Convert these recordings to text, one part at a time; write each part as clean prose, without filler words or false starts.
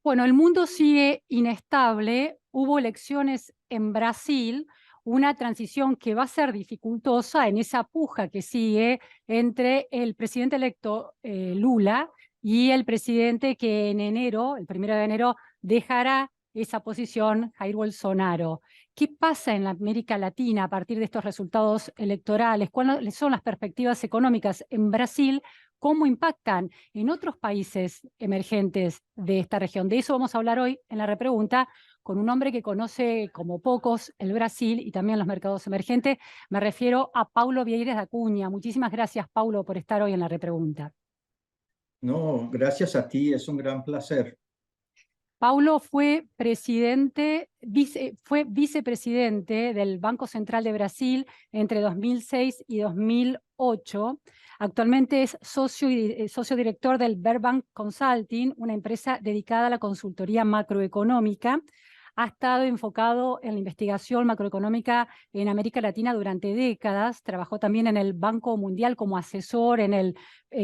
Bueno, el mundo sigue inestable. Hubo elecciones en Brasil, una transición que va a ser dificultosa en esa puja que sigue entre el presidente electo Lula y el presidente que en enero, el 1 de enero, dejará esa posición, Jair Bolsonaro. ¿Qué pasa en la América Latina a partir de estos resultados electorales? ¿Cuáles son las perspectivas económicas en Brasil? ¿Cómo impactan en otros países emergentes de esta región? De eso vamos a hablar hoy en la repregunta con un hombre que conoce como pocos el Brasil y también los mercados emergentes. Me refiero a Paulo Vieira da Cunha. Muchísimas gracias, Paulo, por estar hoy en la repregunta. No, gracias a ti, es un gran placer. Paulo fue fue vicepresidente del Banco Central de Brasil entre 2006 y 2008. Actualmente es socio director del Verbank Consulting, una empresa dedicada a la consultoría macroeconómica. Ha estado enfocado en la investigación macroeconómica en América Latina durante décadas. Trabajó también en el Banco Mundial como asesor en el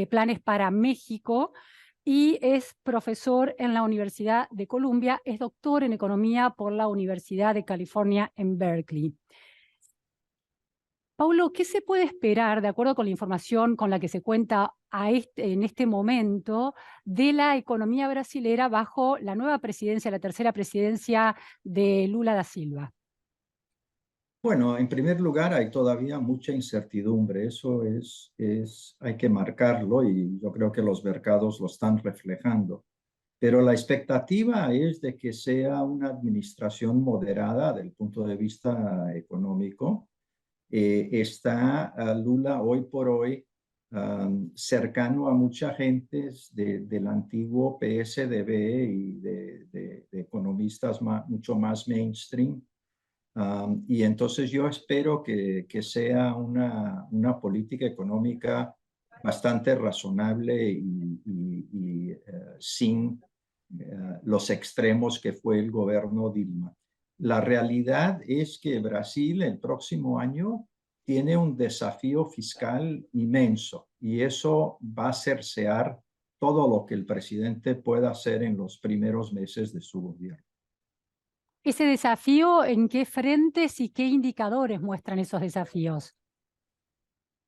Planes para México y es profesor en la Universidad de Columbia, es doctor en economía por la Universidad de California en Berkeley. Paulo, ¿qué se puede esperar, de acuerdo con la información con la que se cuenta en este momento, de la economía brasilera bajo la nueva presidencia, la tercera presidencia de Lula da Silva? Bueno, en primer lugar, hay todavía mucha incertidumbre. Eso hay que marcarlo y yo creo que los mercados lo están reflejando. Pero la expectativa es de que sea una administración moderada desde el punto de vista económico. Está Lula hoy por hoy cercano a mucha gente del antiguo PSDB y de economistas mucho más mainstream. Y entonces yo espero que sea una política económica bastante razonable sin los extremos que fue el gobierno Dilma. La realidad es que Brasil el próximo año tiene un desafío fiscal inmenso y eso va a cercear todo lo que el presidente pueda hacer en los primeros meses de su gobierno. Ese desafío, ¿en qué frentes y qué indicadores muestran esos desafíos?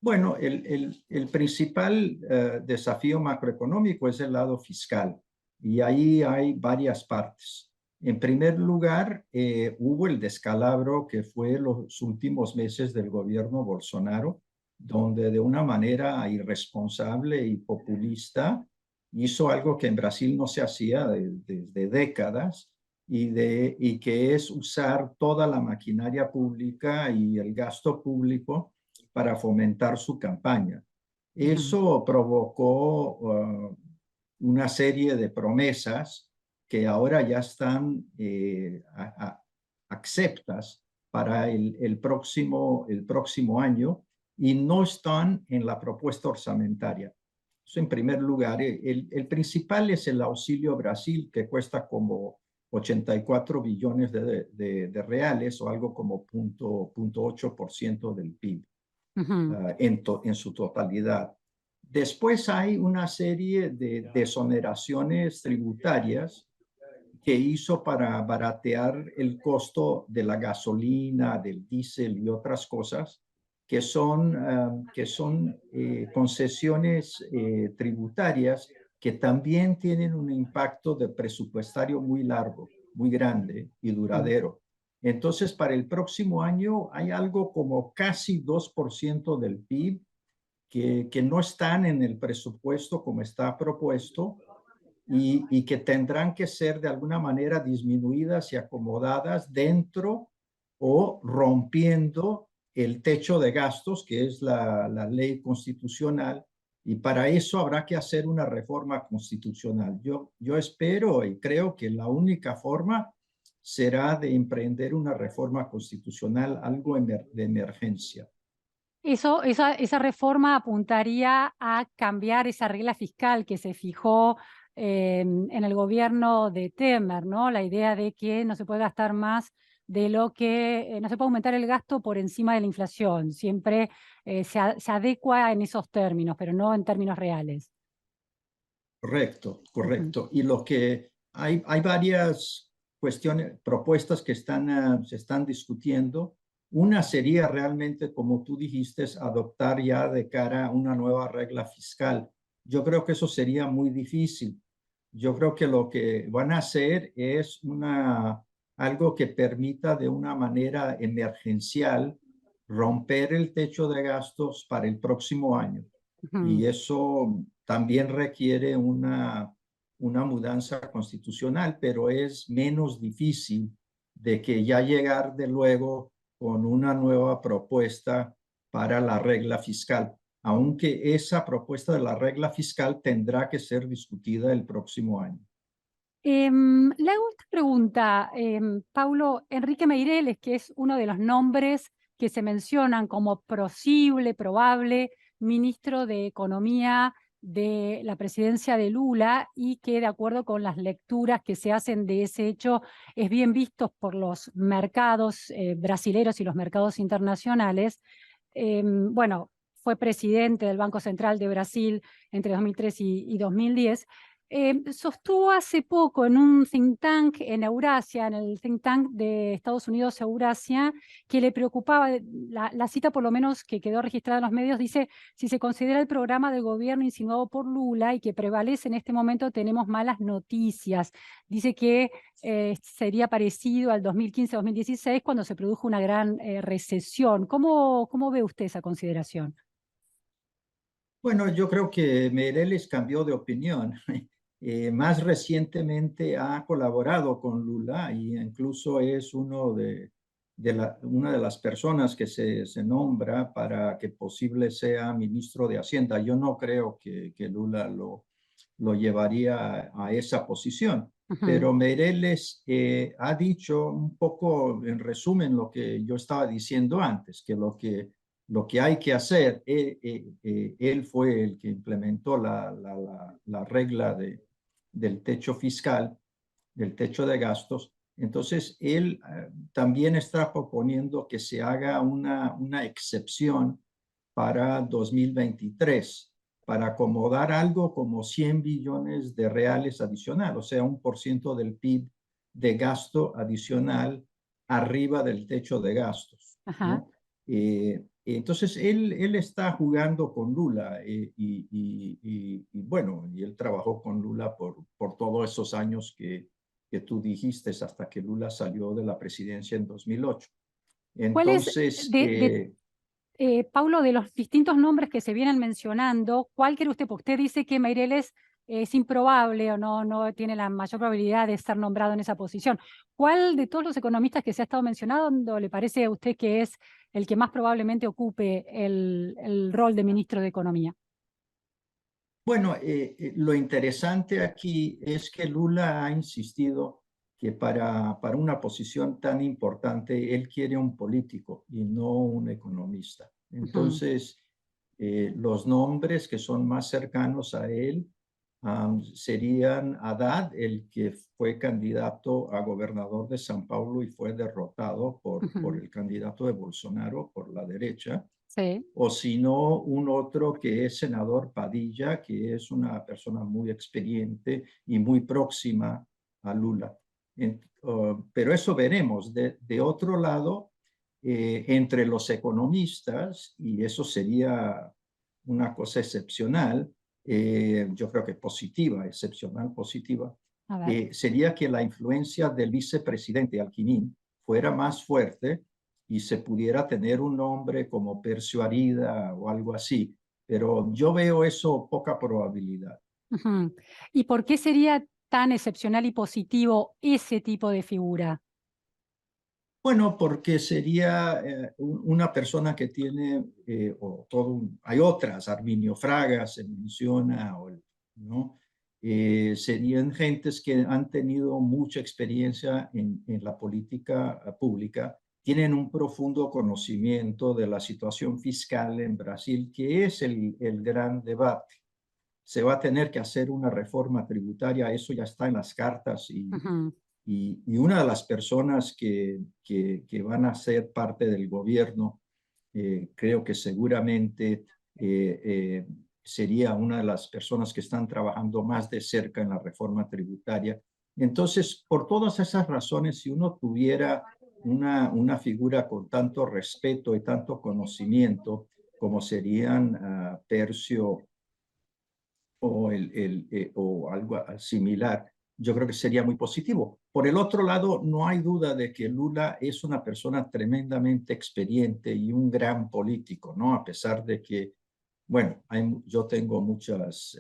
Bueno, el principal desafío macroeconómico es el lado fiscal y ahí hay varias partes. En primer lugar, hubo el descalabro que fue los últimos meses del gobierno Bolsonaro, donde de una manera irresponsable y populista hizo algo que en Brasil no se hacía desde décadas y que es usar toda la maquinaria pública y el gasto público para fomentar su campaña. Eso provocó una serie de promesas que ahora ya están aceptas para el próximo año y no están en la propuesta orçamentaria. Eso en primer lugar. El principal es el Auxilio Brasil, que cuesta como 84 billones de reales o algo como 0.8% del PIB en su totalidad. Después hay una serie de desoneraciones tributarias que hizo para baratear el costo de la gasolina, del diésel y otras cosas, que son concesiones tributarias que también tienen un impacto de presupuestario muy largo, muy grande y duradero. Entonces, para el próximo año hay algo como casi 2% del PIB que no están en el presupuesto como está propuesto y que tendrán que ser de alguna manera disminuidas y acomodadas dentro o rompiendo el techo de gastos, que es la ley constitucional, y para eso habrá que hacer una reforma constitucional. Yo espero y creo que la única forma será de emprender una reforma constitucional, algo de emergencia. Esa reforma apuntaría a cambiar esa regla fiscal que se fijó en el gobierno de Temer, ¿no? La idea de que no se puede gastar más de lo que, no se puede aumentar el gasto por encima de la inflación. Siempre se adecua en esos términos, pero no en términos reales. Correcto, correcto. Y lo que hay varias cuestiones, propuestas que se están discutiendo. Una sería realmente, como tú dijiste, adoptar ya de cara a una nueva regla fiscal. Yo creo que eso sería muy difícil. Yo creo que lo que van a hacer es algo que permita de una manera emergencial romper el techo de gastos para el próximo año. Ujú. Y eso también requiere una mudanza constitucional, pero es menos difícil de que ya llegar de luego con una nueva propuesta para la regla fiscal, aunque esa propuesta de la regla fiscal tendrá que ser discutida el próximo año. Le hago esta pregunta, Paulo. Enrique Meireles, que es uno de los nombres que se mencionan como posible, probable ministro de Economía de la presidencia de Lula, y que, de acuerdo con las lecturas que se hacen de ese hecho, es bien visto por los mercados brasileros y los mercados internacionales. Bueno, fue presidente del Banco Central de Brasil entre 2003 y 2010. Sostuvo hace poco en un think tank en Eurasia, en el think tank de Estados Unidos Eurasia, que le preocupaba, la cita por lo menos que quedó registrada en los medios, dice: si se considera el programa de gobierno insinuado por Lula y que prevalece en este momento, tenemos malas noticias. Dice que sería parecido al 2015-2016, cuando se produjo una gran recesión. ¿Cómo ve usted esa consideración? Bueno, yo creo que Meireles cambió de opinión. Más recientemente ha colaborado con Lula e incluso es una de las personas que se nombra para que posible sea ministro de Hacienda. Yo no creo que Lula lo llevaría a esa posición, Ujú. pero Meireles ha dicho un poco, en resumen, lo que yo estaba diciendo antes, que lo que hay que hacer, él fue el que implementó la regla del techo fiscal, del techo de gastos. Entonces, él también está proponiendo que se haga una excepción para 2023 para acomodar algo como 100 billones de reales adicional, o sea, 1% del PIB de gasto adicional arriba del techo de gastos, Ajá. ¿no? Entonces, él está jugando con Lula y bueno, y él trabajó con Lula por todos esos años que tú dijiste, hasta que Lula salió de la presidencia en 2008. ¿Cuál es, Entonces, Paulo, de los distintos nombres que se vienen mencionando, cuál cree usted? Porque usted dice que Meireles es improbable o no tiene la mayor probabilidad de ser nombrado en esa posición. ¿Cuál de todos los economistas que se ha estado mencionando le parece a usted que es el que más probablemente ocupe el rol de ministro de Economía? bueno, lo interesante aquí es que Lula ha insistido que para una posición tan importante, él quiere un político y no un economista. Ujú. Entonces, los nombres que son más cercanos a él serían Haddad, el que fue candidato a gobernador de San Paulo y fue derrotado por Ujú. el candidato de Bolsonaro por la derecha, Sí. o si no, un otro que es senador Padilla, que es una persona muy experiente y muy próxima a Lula. Pero eso veremos. De otro lado, entre los economistas, y eso sería una cosa excepcional, yo creo que positiva, excepcional, positiva, A ver. sería que la influencia del vicepresidente Alquimín fuera más fuerte y se pudiera tener un nombre como Percio Arida o algo así, pero yo veo eso poca probabilidad. Ujú. ¿Y por qué sería tan excepcional y positivo ese tipo de figura? Bueno, porque sería una persona que tiene, hay otras, Arminio Fraga se menciona, ¿no? Serían gentes que han tenido mucha experiencia en la política pública, tienen un profundo conocimiento de la situación fiscal en Brasil, que es el gran debate. Se va a tener que hacer una reforma tributaria, eso ya está en las cartas Ujú. y una de las personas que van a ser parte del gobierno, creo que seguramente eh, sería una de las personas que están trabajando más de cerca en la reforma tributaria, Entonces, por todas esas razones, si uno tuviera una figura con tanto respeto y tanto conocimiento como serían Percio o algo similar, yo creo que sería muy positivo. Por el otro lado, no hay duda de que Lula es una persona tremendamente experiente y un gran político, ¿no? A pesar de que, bueno, yo tengo muchas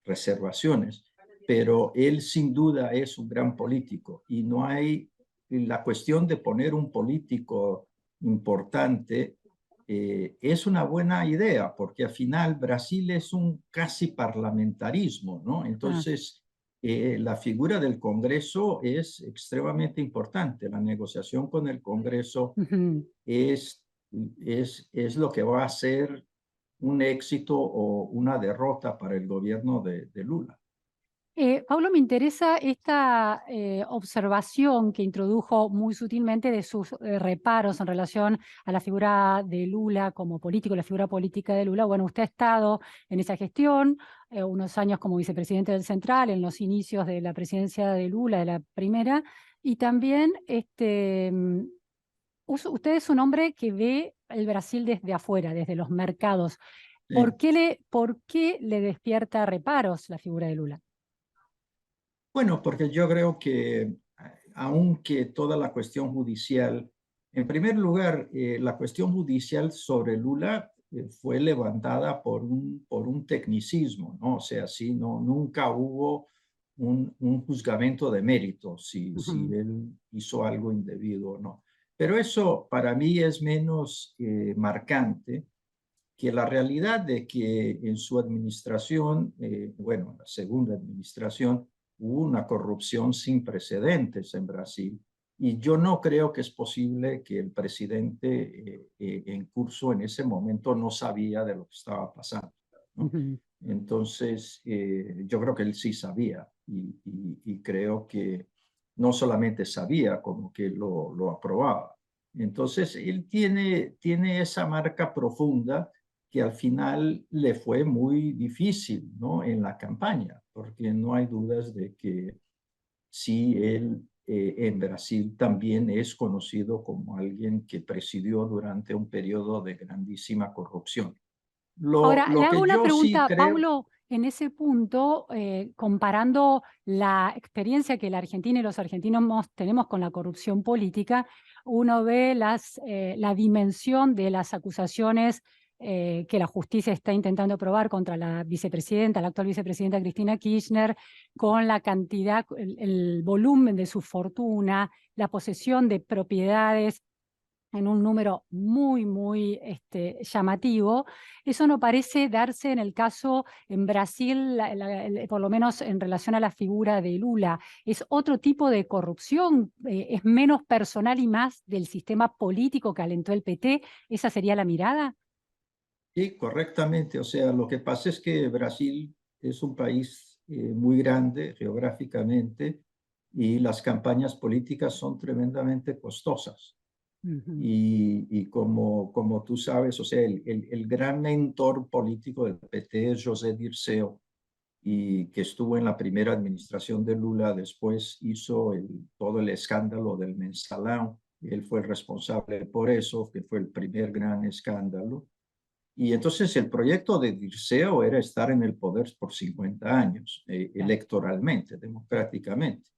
reservaciones, pero él sin duda es un gran político y no hay la cuestión de poner un político importante es una buena idea, porque al final Brasil es un casi parlamentarismo, ¿no? Ah, Entonces, la figura del Congreso es extremadamente importante. La negociación con el Congreso ujú. es, es lo que va a ser un éxito o una derrota para el gobierno de Lula. Pablo, me interesa esta observación que introdujo muy sutilmente de sus reparos en relación a la figura de Lula como político, la figura política de Lula. Bueno, usted ha estado en esa gestión unos años como vicepresidente del Central, en los inicios de la presidencia de Lula, de la primera, y también usted es un hombre que ve el Brasil desde afuera, desde los mercados. Sí. Por qué le despierta reparos la figura de Lula? Bueno, porque yo creo que aunque toda la cuestión judicial, en primer lugar, la cuestión judicial sobre Lula fue levantada por un tecnicismo, ¿no? O sea, sí, no, nunca hubo un juzgamento de mérito si Ujú. él hizo algo indebido o no. Pero eso para mí es menos marcante que la realidad de que en su administración, bueno, la segunda administración, hubo una corrupción sin precedentes en Brasil. Y yo no creo que es posible que el presidente en curso en ese momento no sabía de lo que estaba pasando, ¿no? Ujú. Entonces, yo creo que él sí sabía y creo que no solamente sabía, como que lo aprobaba. Entonces, él tiene esa marca profunda que al final le fue muy difícil, ¿no? En la campaña, porque no hay dudas de que sí, él en Brasil también es conocido como alguien que presidió durante un periodo de grandísima corrupción. Ahora, le Lo hago que una yo sí pregunta, creo, Pablo, en ese punto, comparando la experiencia que la Argentina y los argentinos tenemos con la corrupción política, uno ve la dimensión de las acusaciones que la justicia está intentando probar contra la vicepresidenta, la actual vicepresidenta Cristina Kirchner, con la cantidad, el volumen de su fortuna, la posesión de propiedades en un número muy llamativo. Eso no parece darse en el caso en Brasil, por lo menos en relación a la figura de Lula. Es otro tipo de corrupción, es menos personal y más del sistema político que alentó el PT. ¿Esa sería la mirada? sí, correctamente, o sea, lo que pasa es que Brasil es un país muy grande geográficamente y las campañas políticas son tremendamente costosas. Ujú. Y como tú sabes, o sea, el gran mentor político del PT es José Dirceu, y que estuvo en la primera administración de Lula, después hizo todo el escándalo del Mensalão, él fue el responsable por eso, que fue el primer gran escándalo. Y entonces el proyecto de Dirceu era estar en el poder por 50 años, Claro. electoralmente, democráticamente.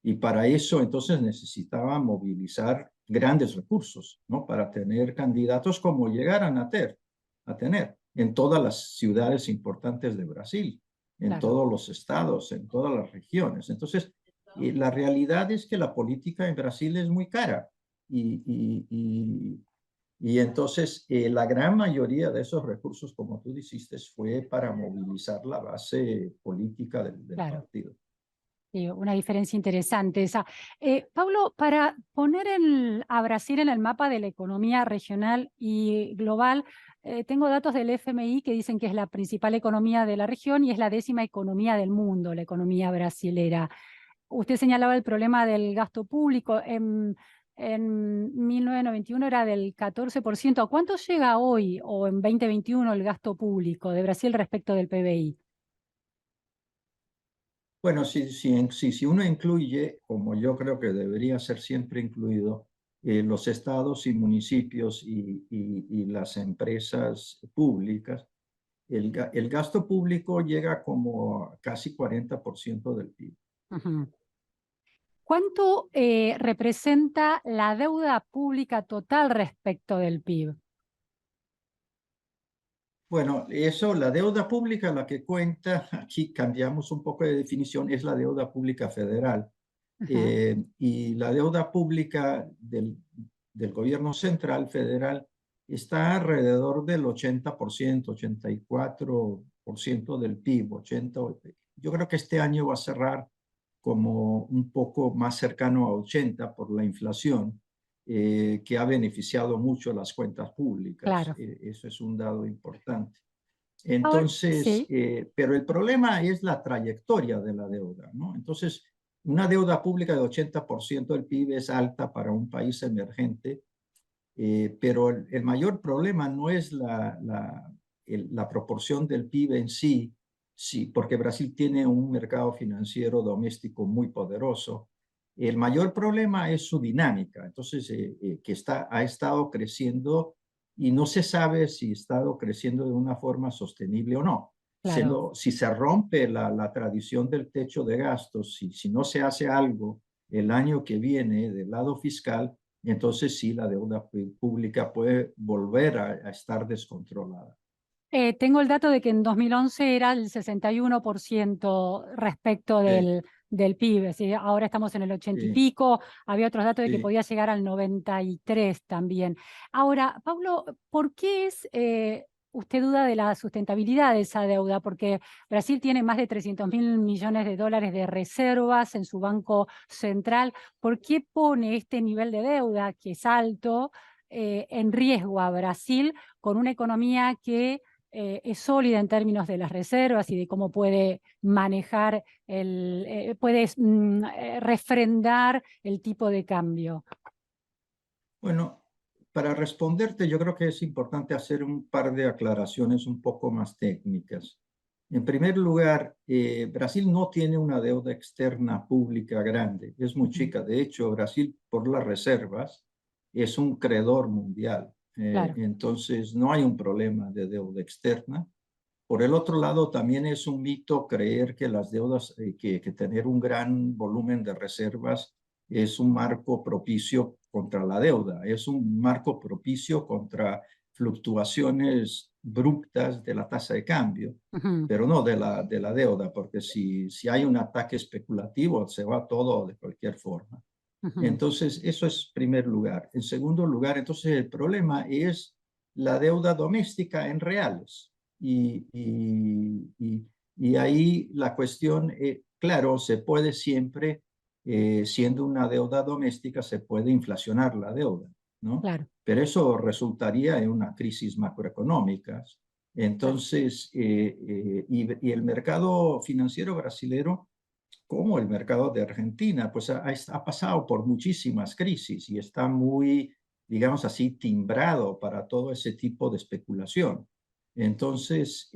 Y para eso entonces necesitaba movilizar grandes recursos, ¿no? Para tener candidatos como llegaran a tener en todas las ciudades importantes de Brasil, en Claro. todos los estados, en todas las regiones. Entonces, la realidad es que la política en Brasil es muy cara y, y, y, y entonces la gran mayoría de esos recursos, como tú dijiste, fue para movilizar la base política del Claro. partido. Sí, una diferencia interesante esa. Pablo, para poner a Brasil en el mapa de la economía regional y global, tengo datos del FMI que dicen que es la principal economía de la región y es la 10ª economía del mundo, la economía brasilera. Usted señalaba el problema del gasto público. En 1991 era del 14%. ¿A cuánto llega hoy o en 2021 el gasto público de Brasil respecto del PBI? Bueno, si uno incluye, como yo creo que debería ser siempre incluido, los estados y municipios y las empresas públicas, el gasto público llega como a casi 40% del PIB. Ujú. ¿Cuánto representa la deuda pública total respecto del PIB? Bueno, eso, la deuda pública, la que cuenta, aquí cambiamos un poco de definición, es la deuda pública federal. Ajá. Y la deuda pública del gobierno central federal está alrededor del 80%, 84% del PIB, 80. Yo creo que este año va a cerrar como un poco más cercano a 80 por la inflación, que ha beneficiado mucho a las cuentas públicas. Claro. Eso es un dado importante. Ahora, Entonces, sí, pero el problema es la trayectoria de la deuda, ¿no? Entonces, una deuda pública de 80% del PIB es alta para un país emergente, pero el mayor problema no es la proporción del PIB en sí, sí, porque Brasil tiene un mercado financiero doméstico muy poderoso. El mayor problema es su dinámica, entonces, que ha estado creciendo y no se sabe si ha estado creciendo de una forma sostenible o no. claro. Si se rompe la tradición del techo de gastos, si no se hace algo el año que viene del lado fiscal, entonces sí, la deuda pública puede volver a estar descontrolada. Tengo el dato de que en 2011 era el 61% respecto Sí, del PIB, ¿sí? Ahora estamos en el 80 y sí, pico, había otros datos de que sí. podía llegar al 93 también. Ahora, Pablo, ¿por qué usted duda de la sustentabilidad de esa deuda? Porque Brasil tiene más de 300.000 millones de dólares de reservas en su banco central. ¿Por qué pone este nivel de deuda, que es alto, en riesgo a Brasil con una economía que es sólida en términos de las reservas y de cómo puede manejar, puede refrendar el tipo de cambio? Bueno, para responderte, yo creo que es importante hacer un par de aclaraciones un poco más técnicas. En primer lugar, Brasil no tiene una deuda externa pública grande, es muy Ujú. chica. De hecho, Brasil, por las reservas, es un credor mundial. Claro. Entonces, no hay un problema de deuda externa. Por el otro lado, también es un mito creer que las deudas, que tener un gran volumen de reservas es un marco propicio contra la deuda, es un marco propicio contra fluctuaciones abruptas de la tasa de cambio, Ujú, pero no de la deuda, porque si hay un ataque especulativo, se va todo de cualquier forma. ujú. Entonces, eso es primer lugar. En segundo lugar, entonces el problema es la deuda doméstica en reales. Y ahí la cuestión, claro, se puede siempre, siendo una deuda doméstica, se puede inflacionar la deuda, ¿no? Claro, Pero eso resultaría en una crisis macroeconómica. claro. Entonces, y el mercado financiero brasilero, como el mercado de Argentina, pues ha pasado por muchísimas crisis y está muy, digamos así, timbrado para todo ese tipo de especulación. Entonces,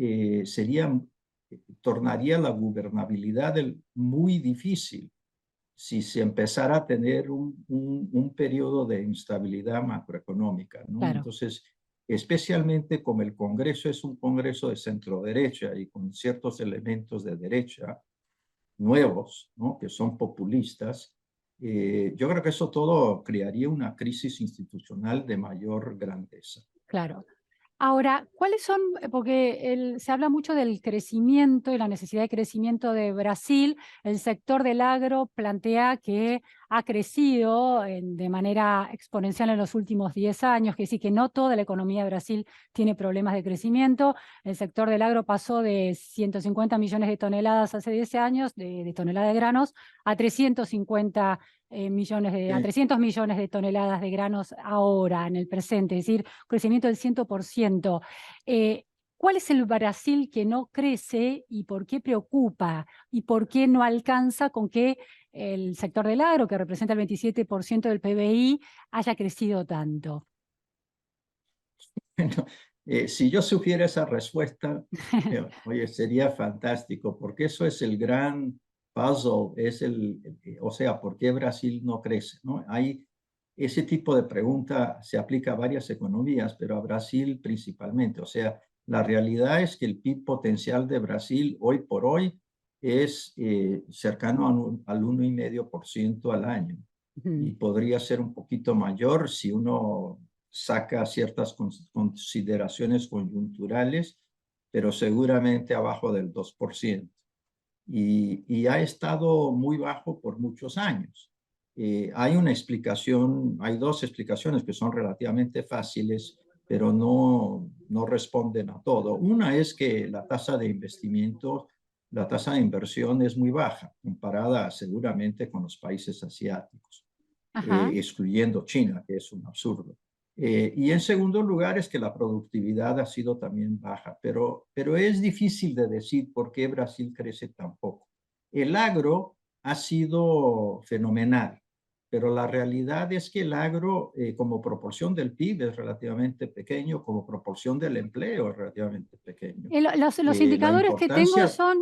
tornaría la gobernabilidad muy difícil si se empezara a tener un periodo de instabilidad macroeconómica, ¿no? Claro. Entonces, especialmente como el Congreso es un Congreso de centro derecha y con ciertos elementos de derecha, nuevos, ¿no? Que son populistas, yo creo que eso todo crearía una crisis institucional de mayor grandeza. Claro. Ahora, ¿cuáles son? Porque se habla mucho del crecimiento y la necesidad de crecimiento de Brasil. El sector del agro plantea que ha crecido de manera exponencial en los últimos 10 años, que sí que no toda la economía de Brasil tiene problemas de crecimiento. El sector del agro pasó de 150 millones de toneladas hace 10 años, de toneladas de granos, a 350 a Sí. 300 millones de toneladas de granos ahora, en el presente, es decir, crecimiento del 100%. Eh, ¿Cuál es el Brasil que no crece y por qué preocupa? ¿Y por qué no alcanza con que el sector del agro, que representa el 27% del PBI, haya crecido tanto? Bueno, si yo supiera esa respuesta, oye, sería fantástico, porque eso es el gran puzzle es o sea, ¿por qué Brasil no crece? ¿No? Ese tipo de pregunta se aplica a varias economías, pero a Brasil principalmente. O sea, la realidad es que el PIB potencial de Brasil hoy por hoy es cercano al 1,5% al año y podría ser un poquito mayor si uno saca ciertas consideraciones coyunturales, pero seguramente abajo del 2%. Y ha estado muy bajo por muchos años. Hay una explicación, hay dos explicaciones que son relativamente fáciles, pero no responden a todo. Una es que la tasa de investimiento, la tasa de inversión es muy baja, comparada seguramente con los países asiáticos, Ajá. excluyendo China, que es un absurdo. Y en segundo lugar es que la productividad ha sido también baja, pero es difícil de decir por qué Brasil crece tan poco. El agro ha sido fenomenal, pero la realidad es que el agro como proporción del PIB es relativamente pequeño, como proporción del empleo es relativamente pequeño. Los La indicadores que tengo importancia, son,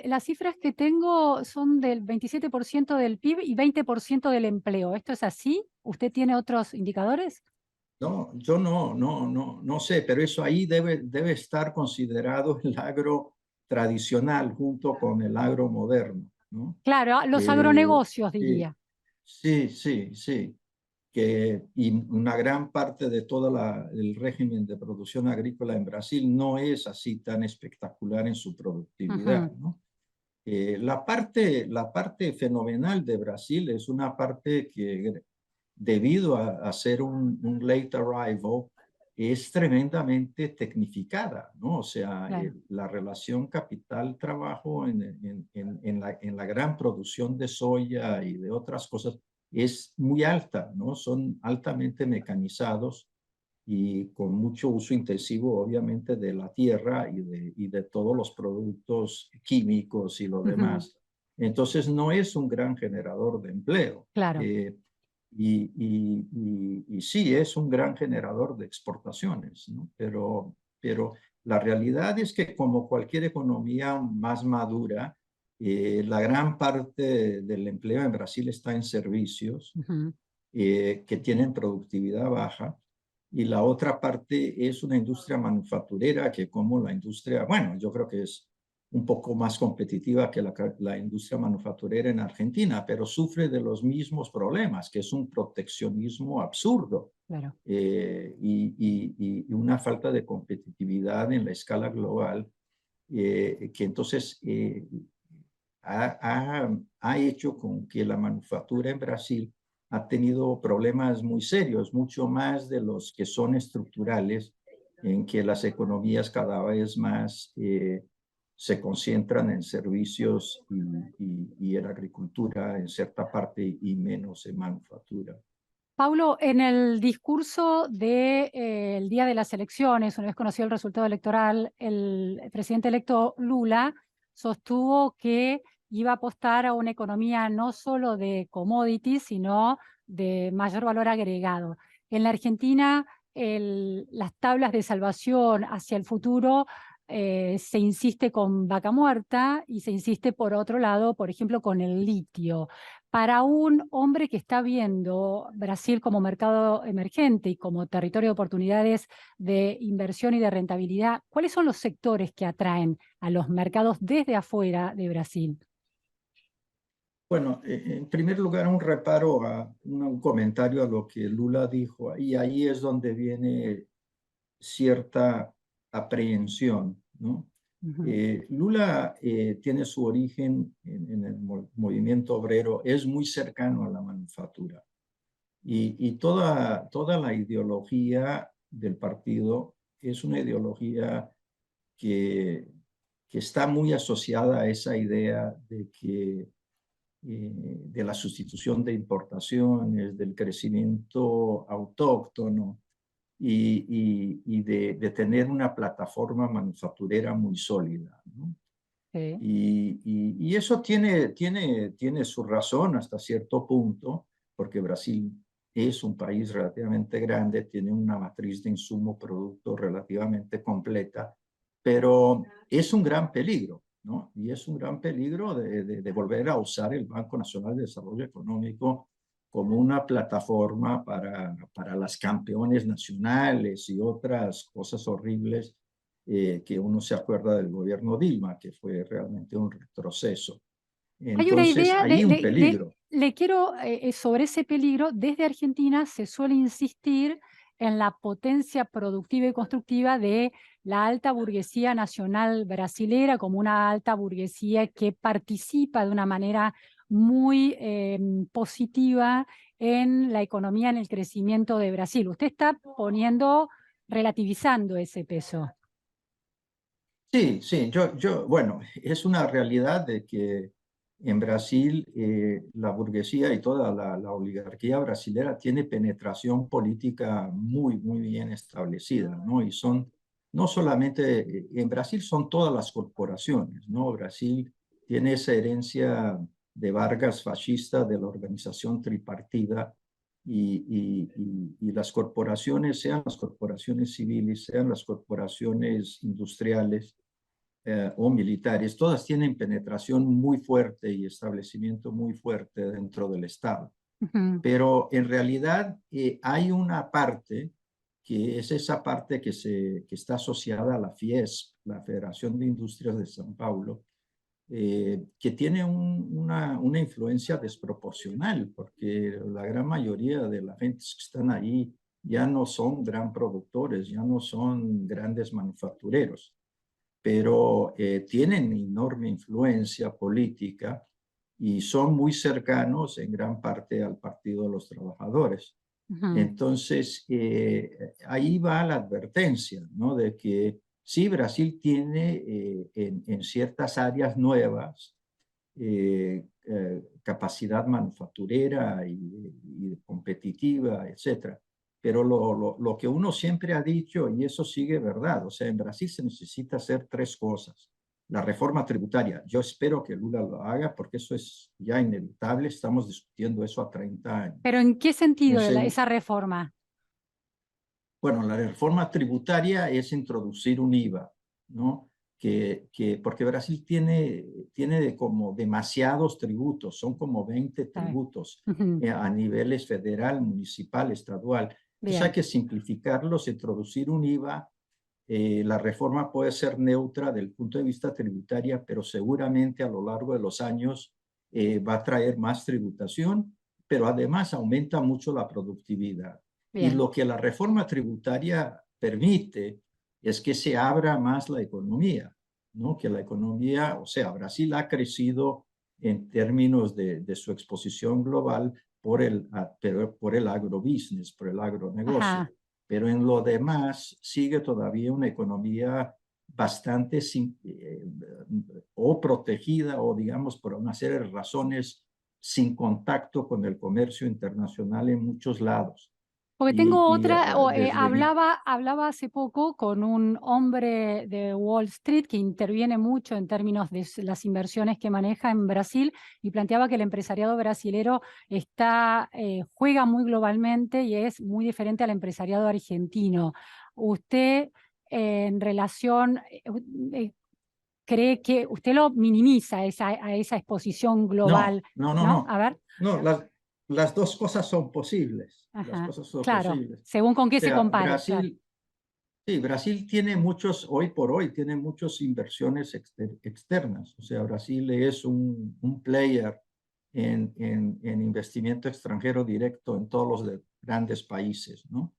las cifras que tengo son del 27% del PIB y 20% del empleo. ¿Esto es así? ¿Usted tiene otros indicadores? no, yo no sé, pero eso ahí debe estar considerado el agro tradicional junto con el agro moderno, ¿no? Claro, los Eh, agronegocios, sí, diría. sí, y una gran parte de todo el régimen de producción agrícola en Brasil no es así tan espectacular en su productividad, Ujú, ¿no? La parte fenomenal de Brasil es una parte que, debido a ser un late arrival, es tremendamente tecnificada, ¿no? O sea, claro. la relación capital-trabajo en la gran producción de soya y de otras cosas es muy alta, ¿no? Son altamente mecanizados y con mucho uso intensivo, obviamente, de la tierra y de todos los productos químicos y lo Ujú, demás. Entonces, no es un gran generador de empleo. claro. Y sí, es un gran generador de exportaciones, ¿no? Pero la realidad es que como cualquier economía más madura, la gran parte del empleo en Brasil está en servicios Ujú, que tienen productividad baja, y la otra parte es una industria manufacturera que como la industria, bueno, yo creo que es un poco más competitiva que la industria manufacturera en Argentina, pero sufre de los mismos problemas, que es un proteccionismo absurdo claro. y una falta de competitividad en la escala global, que entonces ha hecho con que la manufactura en Brasil ha tenido problemas muy serios, mucho más de los que son estructurales, en que las economías cada vez más se concentran en servicios y en agricultura en cierta parte y menos en manufactura. Paulo, en el discurso del día de las elecciones, una vez conocido el resultado electoral, el presidente electo Lula sostuvo que iba a apostar a una economía no solo de commodities, sino de mayor valor agregado. En la Argentina, las tablas de salvación hacia el futuro se insiste con vaca muerta y se insiste por otro lado, por ejemplo, con el litio. Para un hombre que está viendo Brasil como mercado emergente y como territorio de oportunidades de inversión y de rentabilidad, ¿cuáles son los sectores que atraen a los mercados desde afuera de Brasil? Bueno, en primer lugar, un reparo un comentario a lo que Lula dijo, y ahí es donde viene cierta aprehensión, ¿no? Ujú, Lula tiene su origen en el movimiento obrero, es muy cercano a la manufactura y toda la ideología del partido es una ideología que, que está muy asociada a esa idea de que de la sustitución de importaciones, del crecimiento autóctono de tener una plataforma manufacturera muy sólida, ¿no? sí, Y eso tiene su razón hasta cierto punto, porque Brasil es un país relativamente grande, tiene una matriz de insumo producto relativamente completa, pero es un gran peligro, ¿no? Y es un gran peligro de volver a usar el Banco Nacional de Desarrollo Económico como una plataforma para las campeones nacionales y otras cosas horribles que uno se acuerda del gobierno Dilma, que fue realmente un retroceso. Hay una Entonces, idea, hay un peligro. le quiero, sobre ese peligro, desde Argentina se suele insistir en la potencia productiva y constructiva de la alta burguesía nacional brasilera como una alta burguesía que participa de una manera muy positiva en la economía, en el crecimiento de Brasil. Usted está relativizando ese peso. Sí, sí, bueno, es una realidad de que en Brasil la burguesía y toda la oligarquía brasilera tiene penetración política muy bien establecida, ¿no? Y son, no solamente, en Brasil son todas las corporaciones, ¿no? Brasil tiene esa herencia de Vargas fascista, de la organización tripartida, y las corporaciones, sean las corporaciones civiles, sean las corporaciones industriales, o militares, todas tienen penetración muy fuerte y establecimiento muy fuerte dentro del Estado. Pero en realidad hay una parte que es esa parte que está asociada a la FIESP, la Federación de Industrias de São Paulo, que tiene una influencia desproporcional, porque la gran mayoría de la gente que están ahí ya no son gran productores, ya no son grandes manufactureros, pero tienen enorme influencia política y son muy cercanos en gran parte al Partido de los Trabajadores. Entonces, ahí va la advertencia, ¿no? De que sí, Brasil tiene en ciertas áreas nuevas capacidad manufacturera y competitiva, etcétera. Pero lo que uno siempre ha dicho, y eso sigue verdad, o sea, en Brasil se necesita hacer tres cosas. La reforma tributaria, yo espero que Lula lo haga porque eso es ya inevitable, estamos discutiendo eso a 30 años. ¿Pero en qué En sentido seg- esa reforma? Bueno, la reforma tributaria es introducir un IVA, ¿no? Porque Brasil tiene como demasiados tributos, son como 20 tributos a niveles federal, municipal, estadual. Entonces hay Bien. que simplificarlos, introducir un IVA. La reforma puede ser neutra del punto de vista tributaria, pero seguramente a lo largo de los años va a traer más tributación, pero además aumenta mucho la productividad. Y Bien. lo que la reforma tributaria permite es que se abra más la economía, ¿no? Que la economía, o sea, Brasil ha crecido en términos de su exposición global por el agrobusiness, por el agronegocio. Ajá. Pero en lo demás sigue todavía una economía bastante o protegida o digamos por una serie de razones sin contacto con el comercio internacional en muchos lados. Porque tengo Y otra, desde mi... hablaba hace poco con un hombre de Wall Street que interviene mucho en términos de las inversiones que maneja en Brasil y planteaba que el empresariado brasilero juega muy globalmente y es muy diferente al empresariado argentino. Usted, en relación, cree que usted lo minimiza a esa exposición No, global, no, no, ¿no? no. A ver. No, las dos cosas son posibles. Las Ajá. cosas son Claro, posibles. según con O qué se sea, compare, claro. Sí, Brasil tiene muchos, hoy por hoy, tiene muchas inversiones externas. O sea, Brasil es un player en investimiento extranjero directo en todos los grandes países, ¿no?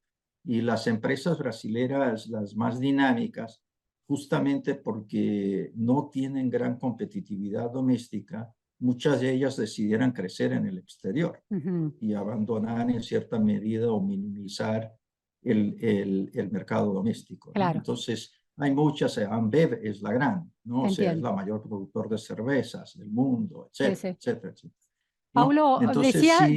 Y las empresas brasileras, las más dinámicas, justamente porque no tienen gran competitividad doméstica, muchas de ellas decidieran crecer en el exterior y abandonar en cierta medida o minimizar el mercado doméstico, ¿no? Claro, Entonces, hay muchas, Ambev es la gran, ¿no? O sea, es entiendo. la mayor productor de cervezas del mundo, Sí, etcétera, sí. etcétera, etcétera, ¿no? Paulo, Entonces, sí,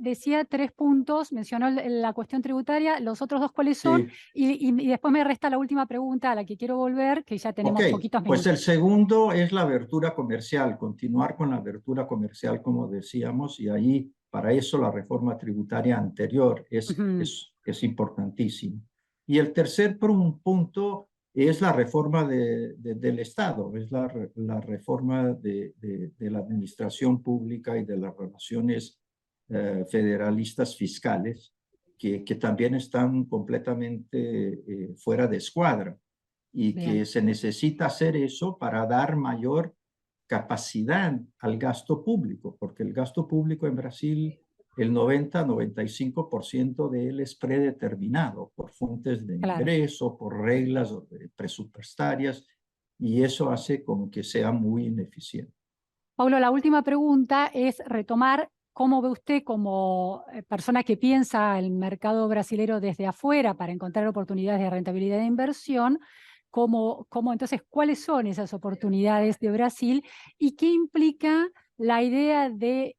decía 3 puntos, mencionó la cuestión tributaria, los otros 2 cuáles son, sí. y después me resta la última pregunta a la que quiero volver, que ya Ok, tenemos poquitos pues el minutos. segundo es la abertura comercial, continuar con la abertura comercial, como decíamos, y ahí, para eso, la reforma tributaria anterior Ujú. es importantísima. Y el tercer punto es la reforma del Estado, es la reforma de la administración pública y de las relaciones federalistas fiscales, que también están completamente fuera de escuadra y que Bien, se necesita hacer eso para dar mayor capacidad al gasto público, porque el gasto público en Brasil, el 90-95% de él es predeterminado por fuentes de claro. ingreso, por reglas presupuestarias, y eso hace como que sea muy ineficiente. Paulo, la última pregunta es retomar cómo ve usted como persona que piensa el mercado brasilero desde afuera para encontrar oportunidades de rentabilidad de inversión, entonces, ¿cuáles son esas oportunidades de Brasil y qué implica la idea de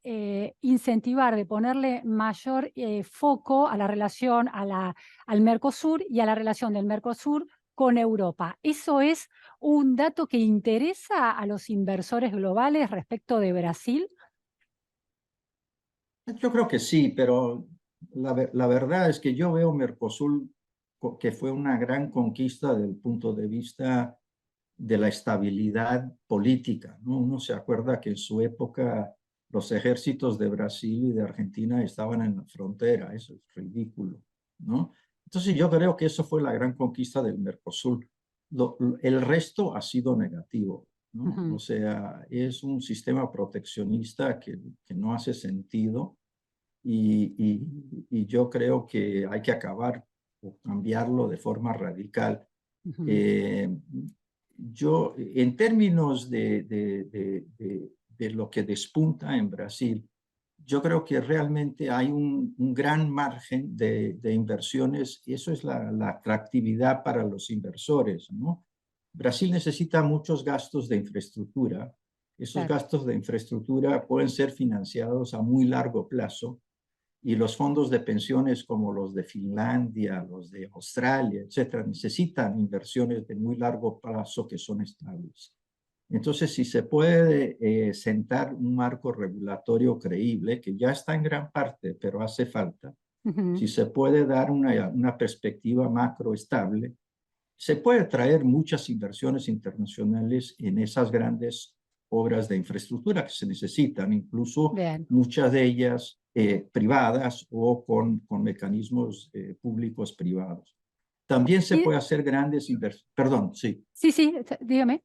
incentivar, de ponerle mayor foco a la relación al Mercosur y a la relación del Mercosur con Europa? ¿Eso es un dato que interesa a los inversores globales respecto de Brasil? Yo creo que sí, pero la verdad es que yo veo Mercosur que fue una gran conquista desde el punto de vista de la estabilidad política, ¿no? Uno se acuerda que en su época los ejércitos de Brasil y de Argentina estaban en la frontera, eso es ridículo, ¿no? Entonces yo creo que eso fue la gran conquista del Mercosur. El resto ha sido negativo, ¿no? O Ujú. sea, es un sistema proteccionista que no hace sentido y yo creo que hay que acabar o cambiarlo de forma radical. Ujú. Eh, yo, en términos de lo que despunta en Brasil, yo creo que realmente hay un gran margen de inversiones y eso es la atractividad para los inversores, ¿no? Brasil necesita muchos gastos de infraestructura. Esos Claro. gastos de infraestructura pueden ser financiados a muy largo plazo y los fondos de pensiones como los de Finlandia, los de Australia, etcétera, necesitan inversiones de muy largo plazo que son estables. Entonces, si se puede sentar un marco regulatorio creíble, que ya está en gran parte, pero hace falta, Ujú. si se puede dar una perspectiva macro estable, se puede traer muchas inversiones internacionales en esas grandes obras de infraestructura que se necesitan, incluso Bien. muchas de ellas privadas o con mecanismos públicos privados. También se Y, puede hacer grandes inversiones. Perdón, sí. sí, sí, dígame.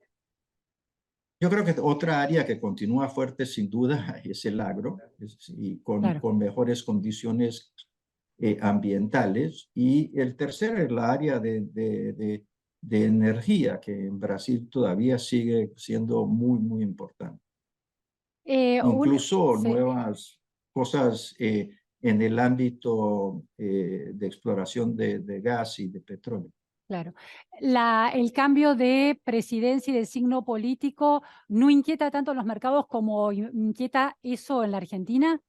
Yo creo que otra área que continúa fuerte sin duda es el agro y Claro. con mejores condiciones ambientales. Y el tercero es la área de energía, que en Brasil todavía sigue siendo muy, muy importante. Incluso Sí, nuevas cosas en el ámbito de exploración de gas y de petróleo. claro. El cambio de presidencia y de signo político no inquieta tanto a los mercados como inquieta eso en la Argentina.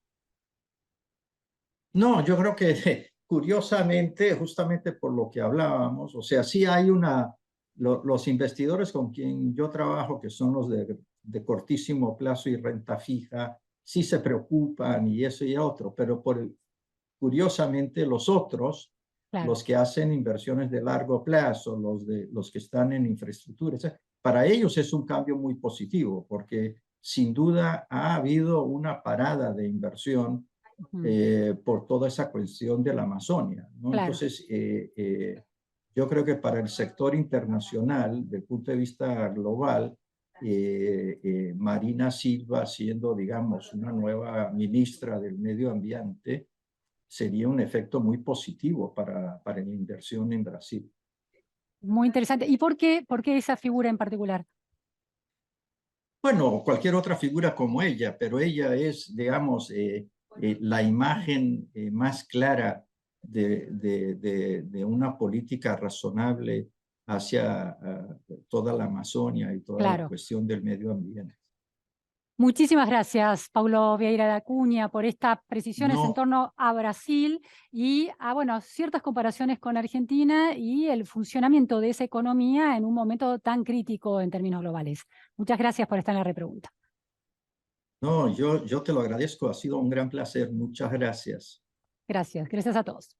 No, yo creo que curiosamente, justamente por lo que hablábamos, o sea, sí hay los investidores con quien yo trabajo, que son los de cortísimo plazo y renta fija, sí se preocupan y eso y otro, pero curiosamente los otros, Claro. los que hacen inversiones de largo plazo, los que están en infraestructura, etc., para ellos es un cambio muy positivo, porque sin duda ha habido una parada de inversión Ujú. por toda esa cuestión de la Amazonia, ¿no? Claro. Entonces, yo creo que para el sector internacional, desde el punto de vista global, Marina Silva siendo, digamos, una nueva ministra del Medio Ambiente, sería un efecto muy positivo para la inversión en Brasil. Muy interesante. ¿Y por qué esa figura en particular? Bueno, cualquier otra figura como ella, pero ella es, digamos, la imagen más clara de una política razonable hacia toda la Amazonia y toda la Claro. cuestión del medio ambiente. Muchísimas gracias, Paulo Vieira da Cunha, por estas precisiones en No, torno a Brasil y a bueno, ciertas comparaciones con Argentina y el funcionamiento de esa economía en un momento tan crítico en términos globales. Muchas gracias por estar en la repregunta. no, yo te lo agradezco, ha sido un gran placer, muchas gracias. Gracias, gracias a todos.